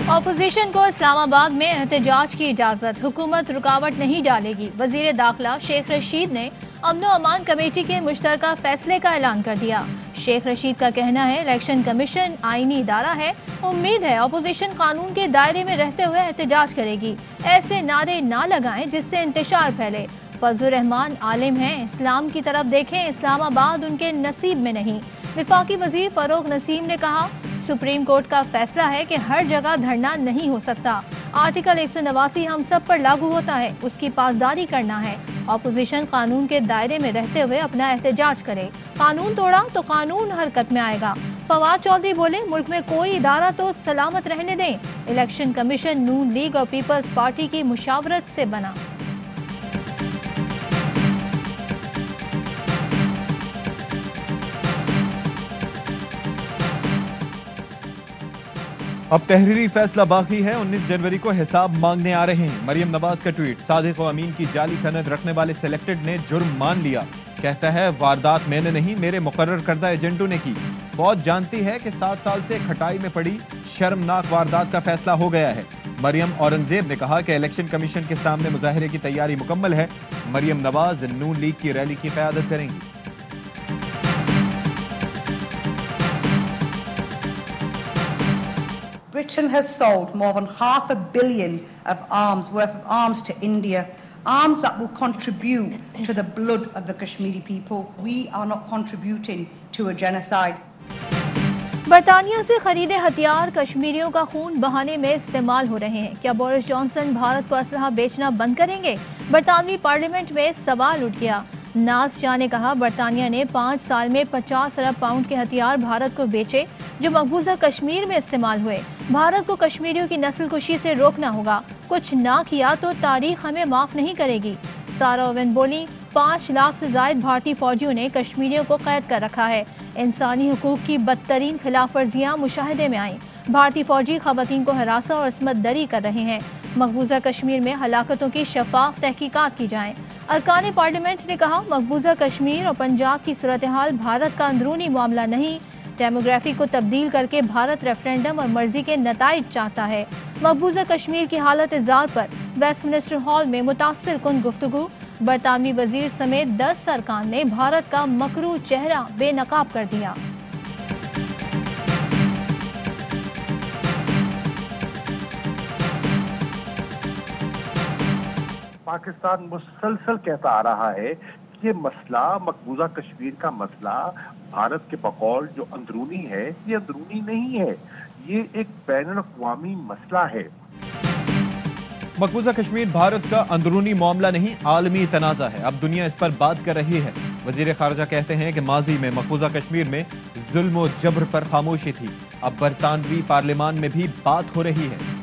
Opposition को इस्लामाबाद में एहतजाज की इजाजत, हुकूमत रुकावट नहीं डालेगी। वजीर दाखिला शेख रशीद ने अमनो अमान कमेटी के मुश्तरका फैसले का ऐलान कर दिया। शेख रशीद का कहना है इलेक्शन कमीशन आईनी इदारा है, उम्मीद है ऑपोजिशन कानून के दायरे में रहते हुए एहतजाज करेगी। ऐसे नारे ना लगाएं जिससे इंतशार फैले। फजलुर रहमान आलिम हैं, इस्लाम की तरफ देखें, इस्लामाबाद उनके नसीब में नहीं। विफाकी वजीर फरोग नसीम ने कहा सुप्रीम कोर्ट का फैसला है कि हर जगह धरना नहीं हो सकता। आर्टिकल 189 हम सब पर लागू होता है, उसकी पासदारी करना है। ऑपोजिशन कानून के दायरे में रहते हुए अपना एहतजाज करे। कानून तोड़ा तो कानून हरकत में आएगा। फवाद चौधरी बोले मुल्क में कोई इदारा तो सलामत रहने दें। इलेक्शन कमीशन नून लीग और पीपल्स पार्टी की मुशावरत से बना। अब तहरीरी फैसला बाकी है। 19 जनवरी को हिसाब मांगने आ रहे हैं। मरियम नवाज का ट्वीट, सादिक व अमीन की जाली सनद रखने वाले सिलेक्टेड ने जुर्म मान लिया। कहता है वारदात मैंने नहीं, मेरे मुकर्रर करदा एजेंटों ने की। फौज जानती है कि 7 साल से खटाई में पड़ी शर्मनाक वारदात का फैसला हो गया है। मरियम औरंगजेब ने कहा कि इलेक्शन कमीशन के सामने मुजाहरे की तैयारी मुकम्मल है। मरियम नवाज नून लीग की रैली की क़यादत करेंगी। Britain has sold more than $500 billion of arms, worth of arms to India, arms that will contribute to the blood of the Kashmiri people. We are not contributing to a genocide. बरतानिया से खरीदे हथियार कश्मीरियों का खून बहाने में इस्तेमाल हो रहे हैं। क्या बोरिस जॉनसन भारत को असलहा बेचना बंद करेंगे? बरतानवी पार्लियामेंट में सवाल उठ गया। नाज शाह ने कहा बरतानिया ने 5 साल में 50 अरब पाउंड के हथियार भारत को बेचे जो मकबूजा कश्मीर में इस्तेमाल हुए। भारत को कश्मीरियों की नस्ल कुशी से रोकना होगा। कुछ ना किया तो तारीख हमें माफ नहीं करेगी। सारा ओवन बोली 5 लाख से जायद भारतीय फौजियों ने कश्मीरियों को कैद कर रखा है। इंसानी हुकूक की बदतरीन खिलाफ वर्जियाँ मुशाहिदे में आईं। भारतीय फौजी खवातीन को हरासा और असमत दरी कर रहे हैं। मकबूजा कश्मीर में हलाकतों की शफाफ तहकीकात की जाएं। अरकान पार्लियामेंट ने कहा मकबूजा कश्मीर और पंजाब की सूरत हाल भारत का अंदरूनी मामला नहीं। डेमोग्राफी को तब्दील करके भारत रेफरेंडम और मर्जी के नताइज चाहता है। मकबूजा कश्मीर की हालत इज़ार पर वेस्टमिनिस्टर हॉल में मुतासिर कुन गुफ्तगू। बरतानवी वजीर समेत 10 अरकान ने भारत का मकरू चेहरा बेनकाब कर दिया। पाकिस्तान मुसलसल कहता आ रहा है कि ये मसला, मकबूजा कश्मीर का मसला भारत के बकौल जो अंदरूनी है, ये अंदरूनी नहीं है, ये एक बैनुल-अक़वामी मसला है। मकबूजा कश्मीर भारत का अंदरूनी मामला नहीं, आलमी तनाज़ा है। अब दुनिया इस पर बात कर रही है। वजीर खारजा कहते हैं कि माजी में मकबूजा कश्मीर में जुल्म और जबर पर खामोशी थी, अब बरतानवी पार्लियामान में भी बात हो रही है।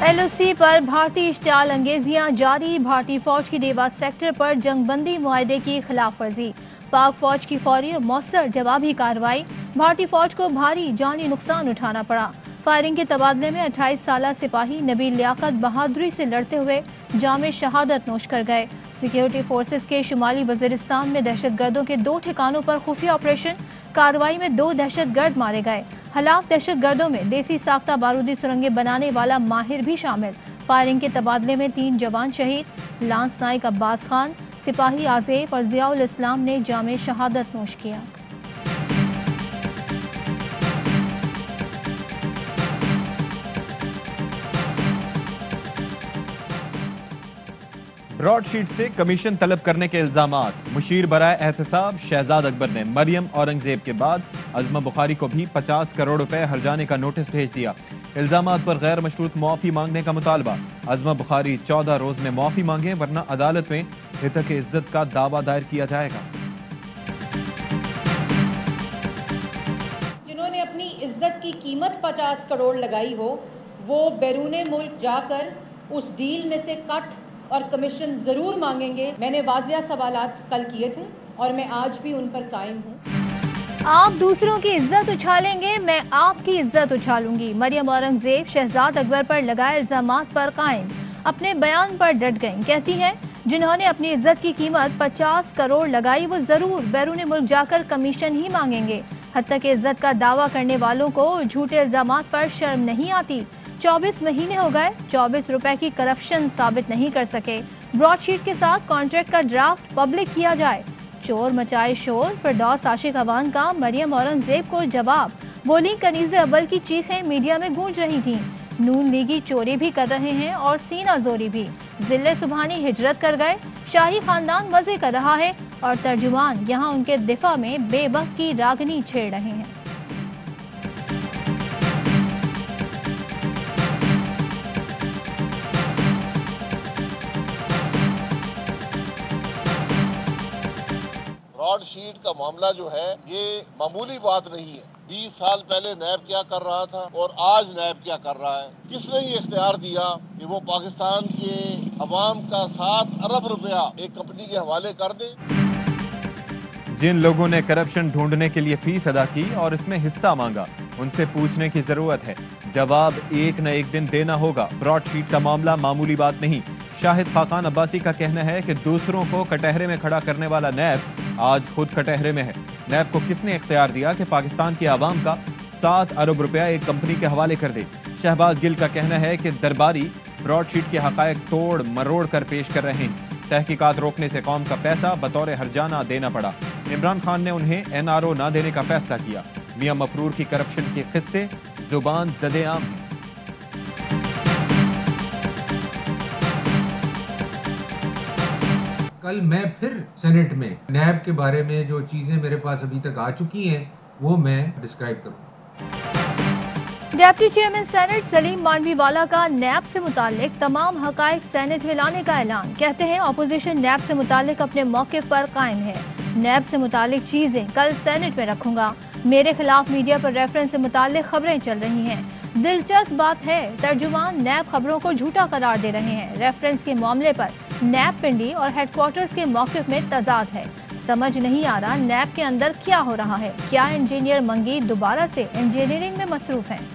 LOC पर भारतीय इश्तियाल अंगेजियां जारी। भारतीय फौज की देवा सेक्टर पर जंगबंदी मुआहदे की खिलाफ वर्जी। पाक फौज की फौरी और मौसर जवाबी कार्रवाई। भारतीय फौज को भारी जानी नुकसान उठाना पड़ा। फायरिंग के तबादले में 28 साला सिपाही नबील लियाकत बहादुरी से लड़ते हुए जामे शहादत नोश कर गए। सिक्योरिटी फोर्सेस के शुमाली वजीरिस्तान में दहशतगर्दों के 2 ठिकानों पर खुफिया ऑपरेशन। कार्रवाई में 2 दहशतगर्द मारे गए। हलाक दहशतगर्दों में देसी साख्ता बारूदी सुरंगें बनाने वाला माहिर भी शामिल। फायरिंग के तबादले में 3 जवान शहीद। लांस नाइक अब्बास खान, सिपाही आज़ेब और ज़ियाउल इस्लाम ने जामे शहादत नोश किया। ब्रॉडशीट से कमीशन तलब करने के इल्जामात। मुशीर बराए एहतसाब शहजाद अकबर ने मरियम औरंगजेब के बाद अज़मा बुखारी को भी 50 करोड़ रुपए हर्जाने का नोटिस भेज दिया। इल्जामात पर गैर मशरूत मुआफ़ी मांगने का मुतालबा। अज़मा बुखारी 14 रोज में मुआफ़ी मांगे वरना अदालत में हितक इज्जत का दावा दायर किया जाएगा। जिन्होंने अपनी इज्जत की कीमत 50 करोड़ लगाई हो, वो बैरूने मुल्क जाकर उस डील में से कट और कमीशन जरूर मांगेंगे। मैंने वाज़िया सवालात कल किए थे और मैं आज भी उन पर कायम हूँ। आप दूसरों की इज्जत उछालेंगे, मैं आपकी इज्जत उछालूंगी। मरियम औरंगजेब शहजाद अकबर पर लगाए इल्जामात पर कायम, अपने बयान पर डट गईं। कहती हैं जिन्होंने अपनी इज्जत की कीमत 50 करोड़ लगाई वो जरूर बैरून मुल्क जाकर कमीशन ही मांगेंगे। हत्या की इज्जत का दावा करने वालों को झूठे इल्जामात पर शर्म नहीं आती। 24 महीने हो गए, 24 रुपए की करप्शन साबित नहीं कर सके। ब्रॉडशीट के साथ कॉन्ट्रैक्ट का ड्राफ्ट पब्लिक किया जाए। चोर मचाए शोर, फिरदौस आशिक अवान का मरियम औरंगजेब को जवाब। बोली कनीज़े अव्वल की चीखें मीडिया में गूंज रही थीं। नून लीगी चोरी भी कर रहे हैं और सीना जोरी भी। जिले सुबहानी हिजरत कर गए, शाही खानदान मजे कर रहा है और तर्जुमान यहाँ उनके दिफा में बेबक की रागनी छेड़ रहे हैं। ब्रॉडशीट का मामला जो है ये मामूली बात नहीं है। 20 साल पहले नैब क्या कर रहा था और आज नैब क्या कर रहा है। किसने ये इख्तियार दिया कि वो पाकिस्तान के अवाम का 7 अरब रुपया एक कंपनी के हवाले कर दे। जिन लोगों ने करप्शन ढूंढने के लिए फीस अदा की और इसमें हिस्सा मांगा, उनसे पूछने की जरूरत है। जवाब एक न एक दिन देना होगा। ब्रॉडशीट का मामला मामूली बात नहीं। शाहिद खाकान अब्बासी का कहना है कि दूसरों को कटहरे में खड़ा करने वाला नैब आज खुद कटहरे में है। नैब को किसने इख्तियार दिया कि पाकिस्तान की आवाम का 7 अरब रुपया एक कंपनी के हवाले कर दे। शहबाज गिल का कहना है कि दरबारी ब्रॉडशीट के हकायक तोड़ मरोड़ कर पेश कर रहे हैं। तहकीकात रोकने से कौम का पैसा बतौर हरजाना देना पड़ा। इमरान खान ने उन्हें NRO ना देने का फैसला किया। मियां मफरूर की करप्शन के किस्से जुबान ज़दे-आम हैं। कल मैं फिर सेनेट में नैब के बारे में जो चीजें मेरे पास अभी तक आ चुकी हैं वो मैं डिस्क्राइब करूँ। Deputy chairman senate Saleem Mandviwala का नैब से मुतालिक तमाम हकायक सेनेट में लाने का ऐलान। कहते हैं ऑपोजिशन नैब से मुतालिक अपने मौक़िफ़ पर कायम है। नैब से मुतालिक चीजें कल सेनेट में रखूंगा। मेरे खिलाफ मीडिया पर रेफरेंस से मुतालिक खबरें चल रही हैं। दिलचस्प बात है, तर्जुमान नैब खबरों को झूठा करार दे रहे हैं। रेफरेंस के मामले पर नैब पिंडी और हेडक्वार्टर्स के मौक़िफ़ में तजाद है। समझ नहीं आ रहा नैब के अंदर क्या हो रहा है। क्या इंजीनियर मंगी दोबारा से इंजीनियरिंग में मसरूफ हैं?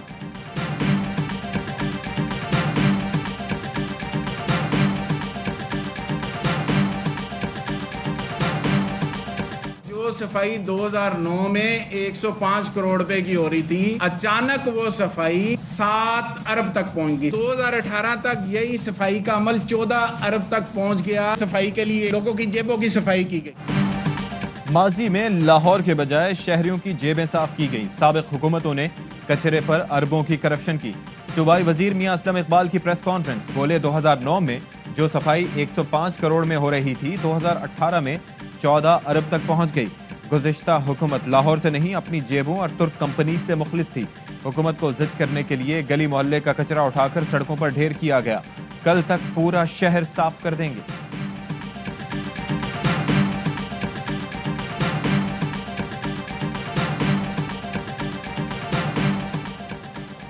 सफाई 2009 में 105 करोड़ रुपए की हो रही थी, अचानक वो सफाई 7 अरब तक पहुंच गई। 2018 तक यही सफाई का अमल 14 अरब तक पहुंच गया। सफाई के लिए लोगों की जेबों की सफाई की गई। माजी में लाहौर के बजाय शहरियों की जेबें साफ की गई। साबिक हुकूमतों ने कचरे पर अरबों की करप्शन की। सूबाई वजीर मियां असलम इकबाल की प्रेस कॉन्फ्रेंस। बोले 2009 में जो सफाई 105 करोड़ में हो रही थी 2018 में 14 अरब तक पहुंच गई। गुज़िश्ता हुकूमत लाहौर से नहीं अपनी जेबों और तुर्क कंपनी से मुखलिस थी। हुकूमत को जिज करने के लिए गली मोहल्ले का कचरा उठाकर सड़कों पर ढेर किया गया। कल तक पूरा शहर साफ कर देंगे।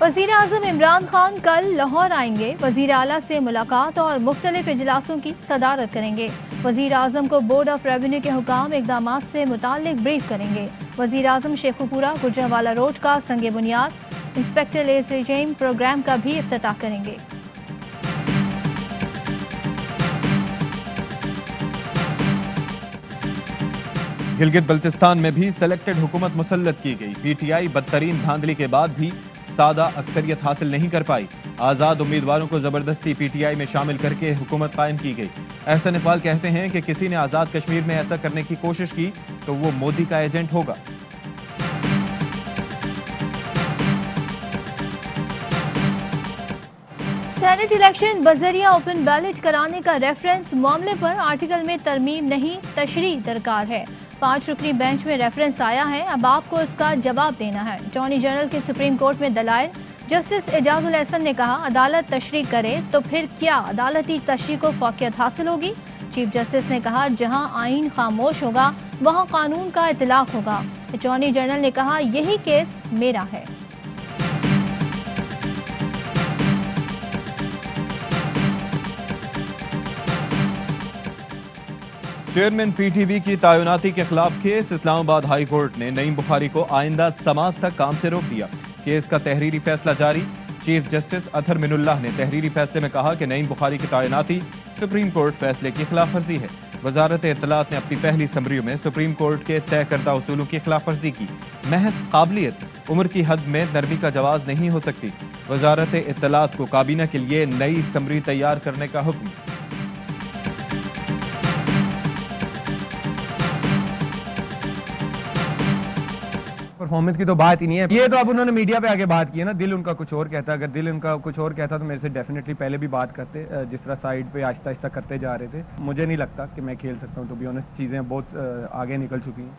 वज़ीर आज़म इमरान खान कल लाहौर आएंगे। वज़ीर आला से मुलाकात और मुख्तलिफ इजलासों की सदारत करेंगे। वज़ीर आज़म को बोर्ड ऑफ रेवेन्यू के हुकाम इक़दामात से मुताल्लिक ब्रीफ करेंगे। वज़ीर आज़म शेखुपुरा गुजरांवाला रोड का संगे बुनियाद, इंस्पेक्टर लेस रिजीम प्रोग्राम का भी इफ्तिताह करेंगे। गिलगित बल्तिस्तान में भी सेलेक्टेड हुकूमत मुसल्लत की गई। PTI बदतरीन धांधली के बाद भी सादा अक्सरियत हासिल नहीं कर पाई। आज़ाद उम्मीदवारों को जबरदस्ती PTI में शामिल करके हुकूमत कायम की गई। एहसन इकबाल कहते हैं कि किसी ने आज़ाद कश्मीर में ऐसा करने की कोशिश की तो वो मोदी का एजेंट होगा। सेनेट इलेक्शन बजरिया ओपन बैलेट कराने का रेफरेंस मामले पर आर्टिकल में तरमीम नहीं, तशरीह दरकार है। 5 रुकनी बेंच में रेफरेंस आया है, अब आपको इसका जवाब देना है। अटॉर्नी जनरल के सुप्रीम कोर्ट में दलाइल। जस्टिस एजाजुल एहसन ने कहा अदालत तशरीह करे तो फिर क्या अदालती तशरीह को फौकियत हासिल होगी। चीफ जस्टिस ने कहा जहां आइन खामोश होगा वहां कानून का इतलाक होगा। अटॉर्नी जनरल ने कहा यही केस मेरा है। चेयरमैन PTV की तैनाती के खिलाफ केस। इस्लामाबाद हाई कोर्ट ने नईम बुखारी को आइंदा समाअत तक काम से रोक दिया। केस का तहरीरी फैसला जारी। चीफ जस्टिस अतहर मिनुल्लाह ने तहरीरी फैसले में कहा कि नईम बुखारी की तैनाती सुप्रीम कोर्ट फैसले की खिलाफ वर्जी है। वजारत इत्तलात ने अपनी पहली समरियों में सुप्रीम कोर्ट के तय करदा उसूलों की खिलाफ वर्जी की। महज काबिलियत उम्र की हद में नरमी का जवाज नहीं हो सकती। वजारत इत्तलात को काबीना के लिए नई समरी तैयार करने का हुक्म। परफॉर्मेंस की तो बात ही नहीं है, ये तो अब उन्होंने मीडिया पे आके बात की है ना। दिल उनका कुछ और कहता, अगर दिल उनका कुछ और कहता तो मेरे से डेफिनेटली पहले भी बात करते। जिस तरह साइड पे आहिस्ता आहिस्ता करते जा रहे थे, मुझे नहीं लगता कि मैं खेल सकता हूँ। टू बी ऑनेस्ट, चीज़ें बहुत आगे निकल चुकी हैं।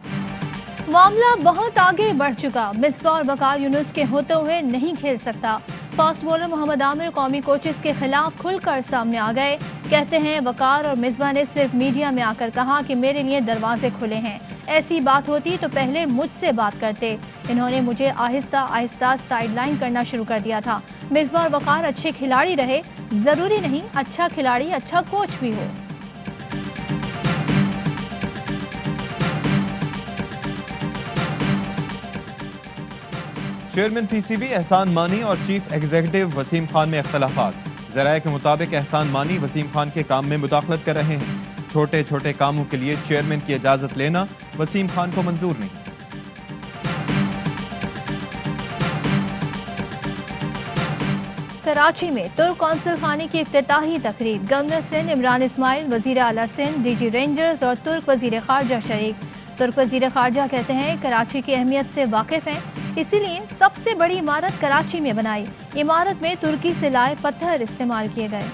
मामला बहुत आगे बढ़ चुका। मिसबाह और वकार यूनुस के होते हुए नहीं खेल सकता। फास्ट बॉलर मोहम्मद आमिर कौमी कोचेस के खिलाफ खुलकर सामने आ गए। कहते हैं वकार और मिसबाह ने सिर्फ मीडिया में आकर कहा कि मेरे लिए दरवाजे खुले हैं, ऐसी बात होती तो पहले मुझसे बात करते। इन्होंने मुझे आहिस्ता आहिस्ता साइडलाइन करना शुरू कर दिया था। मिसबाह और वकार अच्छे खिलाड़ी रहे, जरूरी नहीं अच्छा खिलाड़ी अच्छा कोच भी हो। चेयरमैन पीसीबी एहसान मानी और चीफ एग्जीक्यूटिव वसीम खान में इख्तलाफात। ज़राए के मुताबिक एहसान मानी वसीम खान के काम में मुदाखलत कर रहे हैं। छोटे छोटे कामों के लिए चेयरमैन की इजाजत लेना वसीम खान को मंजूर नहीं। कराची में तुर्क कौंसल खाने की इफ्तिताही तकरीर। गवर्नर सिंध इमरान इस्माइल, वजीर आला सिंध, डीजी रेंजर्स और तुर्क वजीर खारजा शरीक। तुर्क वजीर खारजा कहते हैं कराची की अहमियत से वाकिफ हैं, इसीलिए सबसे बड़ी इमारत कराची में बनाई। इमारत में तुर्की से लाए पत्थर इस्तेमाल किए गए।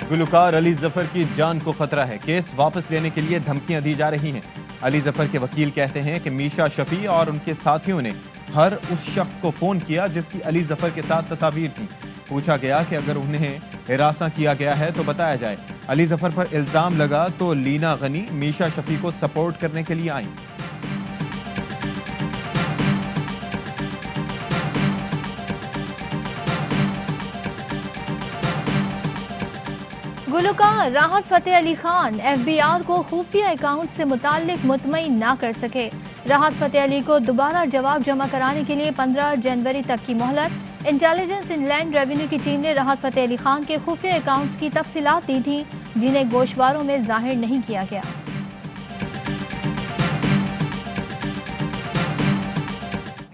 गुलकार अली जफर की जान को खतरा है। केस वापस लेने के लिए धमकियां दी जा रही हैं। अली जफर के वकील कहते हैं कि मीशा शफी और उनके साथियों ने हर उस शख्स को फोन किया जिसकी अली जफर के साथ तस्वीर थी। पूछा गया कि अगर उन्हें हिरासा किया गया है तो बताया जाए। अली जफर पर इल्जाम लगा तो लीना गनी मीशा शफी को सपोर्ट करने के लिए आई। गुलकार राहत फतेह अली खान एफबीआर को खुफिया अकाउंट से मुताल्लिक मुतमईन ना कर सके। राहत फतेह अली को दोबारा जवाब जमा कराने के लिए 15 जनवरी तक की मोहलत। इंटेलिजेंस एंड लैंड रेवेन्यू की टीम ने राहत फतेह अली खान के खुफिया अकाउंट्स की तफसीलात दी थी, जिन्हें गोशवारों में जाहिर नहीं किया गया।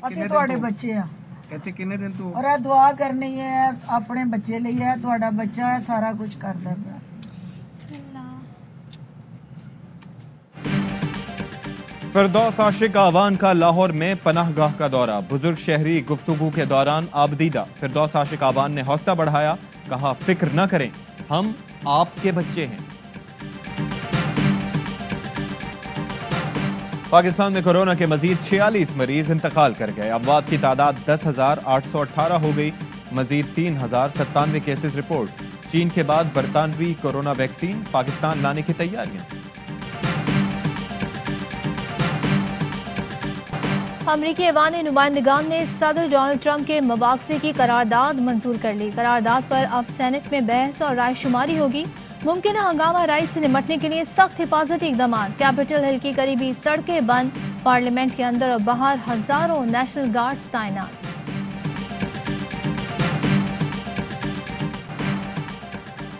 बच्चे और दुआ करनी है अपने बच्चे लिए, थोड़ा बच्चा है सारा कुछ करता है। फिरदौस आशिक आवान का लाहौर में पनाहगाह का दौरा। बुजुर्ग शहरी गुफ्तगू के दौरान आबदीदा। फिरदौस आशिक आवान ने हौसला बढ़ाया, कहा फिक्र न करें, हम आपके बच्चे हैं। पाकिस्तान में कोरोना के मजीद 46 मरीज इंतकाल कर गए। अमवात की तादाद 10,818 हो गई। मजीद 3,097 केसेस रिपोर्ट। चीन के बाद बरतानवी कोरोना वैक्सीन पाकिस्तान लाने की तैयारियां। अमरीकी ऐवान नुमाइंदगान ने सदर डोनाल्ड ट्रंप के मुबाकसे की करारदाद मंजूर कर ली। करारदाद पर अब सेनेट में बहस और राय शुमारी होगी। मुमकिन हंगामा राइज से निपटने के लिए सख्त हिफाजती इकदाम। कैपिटल हिल की करीबी सड़कें बंद। पार्लियामेंट के अंदर और बाहर हजारों नेशनल गार्ड्स तैनात।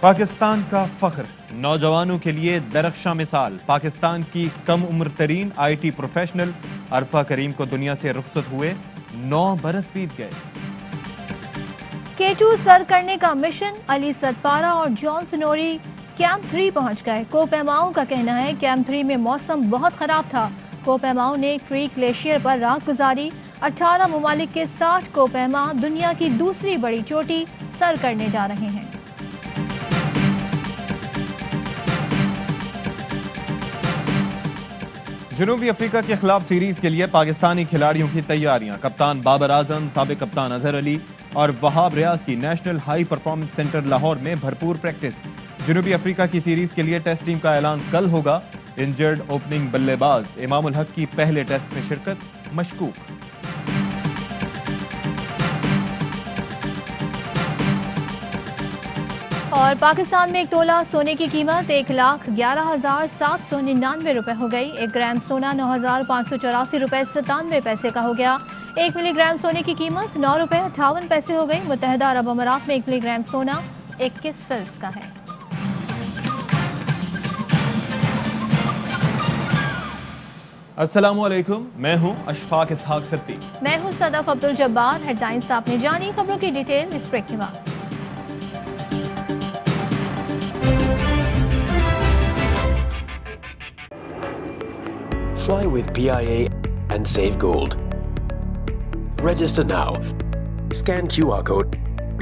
पाकिस्तान का फख्र, नौजवानों के लिए दरख्शां मिसाल। पाकिस्तान की कम उम्र तरीन IT प्रोफेशनल अरफा करीम को दुनिया से रुखसत हुए 9 बरस बीत गए। K2 सर करने का मिशन। अली सतपारा और जॉन सनोरी कैंप 3 पहुंच गए। कोपैमाओं का कहना है कैंप 3 में मौसम बहुत खराब था। कोपैमाओं ने फ्री ग्लेशियर पर रात गुजारी। 18 ममालिक के 60 कोपैमा दुनिया की दूसरी बड़ी चोटी सर करने जा रहे हैं। जनूबी अफ्रीका के खिलाफ सीरीज के लिए पाकिस्तानी खिलाड़ियों की तैयारियां। कप्तान बाबर आजम, साबिक कप्तान अजहर अली और वहाब रियाज की national high performance centre Lahore में भरपूर प्रैक्टिस। जनूबी अफ्रीका की सीरीज के लिए टेस्ट टीम का ऐलान कल होगा। इंजर्ड ओपनिंग बल्लेबाज इमामुल हक की पहले टेस्ट में शिरकत मशकूक। और पाकिस्तान में 1 तोला सोने की कीमत 1,11,799 रुपए हो गई। 1 ग्राम सोना 9,584 रुपए 97 पैसे का हो गया। 1 मिलीग्राम सोने की कीमत 9 रुपए 58 पैसे हो गई। मुत्तहदा अरब अमारात में 1 मिलीग्राम सोना 21 फिल्स का है। अस्सलामुअलैकुम, मैं हूं अशफाक इसहाक सिद्दीक। मैं हूं सदफ अब्दुल जब्बार। हेडलाइंस आपने जानी, खबरों की डिटेल इस ब्रेक के बाद। Fly with PIA and save gold. Register now. Scan QR code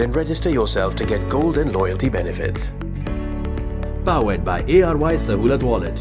and register yourself to get gold and loyalty benefits. Powered by ARY Sahulat Wallet.